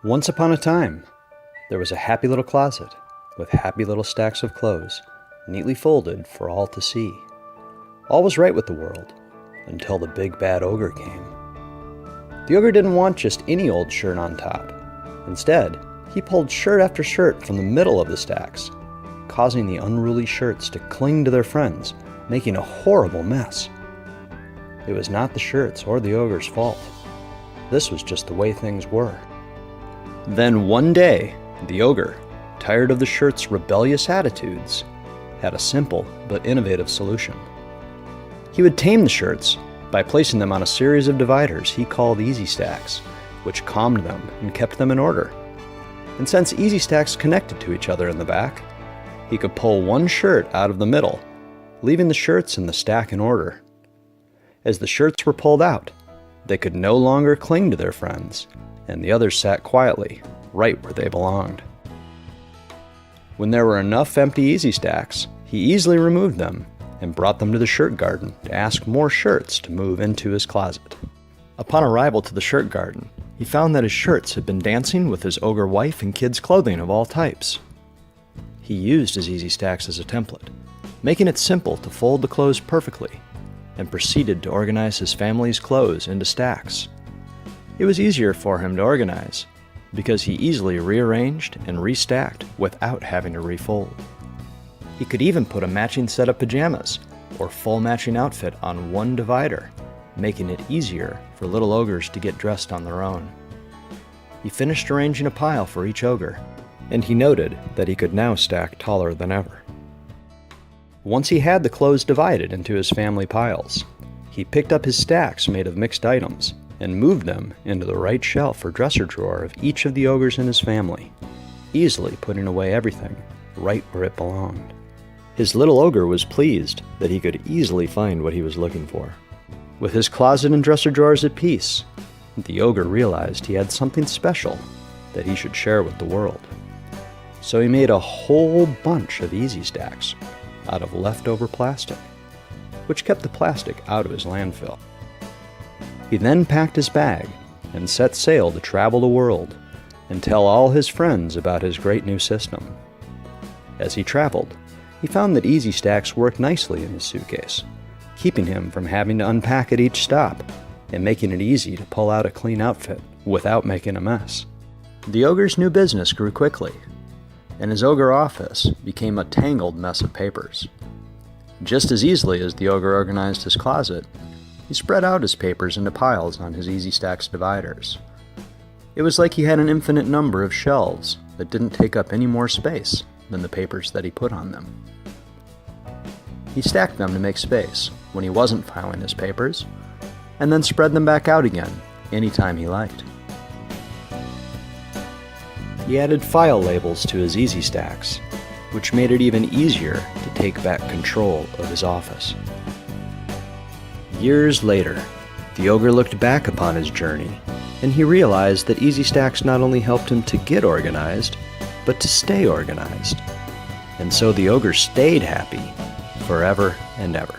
Once upon a time, there was a happy little closet with happy little stacks of clothes, neatly folded for all to see. All was right with the world, until the big bad ogre came. The ogre didn't want just any old shirt on top. Instead, he pulled shirt after shirt from the middle of the stacks, causing the unruly shirts to cling to their friends, making a horrible mess. It was not the shirts or the ogre's fault. This was just the way things were. Then one day, the ogre, tired of the shirt's rebellious attitudes, had a simple but innovative solution. He would tame the shirts by placing them on a series of dividers he called EZSTAX, which calmed them and kept them in order. And since EZSTAX connected to each other in the back, he could pull one shirt out of the middle, leaving the shirts in the stack in order. As the shirts were pulled out, they could no longer cling to their friends, and the others sat quietly, right where they belonged. When there were enough empty EZSTAX, he easily removed them and brought them to the shirt garden to ask more shirts to move into his closet. Upon arrival to the shirt garden, he found that his shirts had been dancing with his ogre wife and kids' clothing of all types. He used his EZSTAX as a template, making it simple to fold the clothes perfectly, and proceeded to organize his family's clothes into stacks. It was easier for him to organize, because he easily rearranged and restacked without having to refold. He could even put a matching set of pajamas or full matching outfit on one divider, making it easier for little ogres to get dressed on their own. He finished arranging a pile for each ogre, and he noted that he could now stack taller than ever. Once he had the clothes divided into his family piles, he picked up his stacks made of mixed items and moved them into the right shelf or dresser drawer of each of the ogres in his family, easily putting away everything right where it belonged. His little ogre was pleased that he could easily find what he was looking for. With his closet and dresser drawers at peace, the ogre realized he had something special that he should share with the world. So he made a whole bunch of EZSTAX out of leftover plastic, which kept the plastic out of his landfill. He then packed his bag and set sail to travel the world and tell all his friends about his great new system. As he traveled, he found that EZSTAX worked nicely in his suitcase, keeping him from having to unpack at each stop and making it easy to pull out a clean outfit without making a mess. The ogre's new business grew quickly, and his ogre office became a tangled mess of papers. Just as easily as the ogre organized his closet, he spread out his papers into piles on his EZSTAX dividers. It was like he had an infinite number of shelves that didn't take up any more space than the papers that he put on them. He stacked them to make space when he wasn't filing his papers, and then spread them back out again anytime he liked. He added file labels to his EZSTAX, which made it even easier to take back control of his office. Years later, the ogre looked back upon his journey, and he realized that EZSTAX not only helped him to get organized, but to stay organized. And so the ogre stayed happy forever and ever.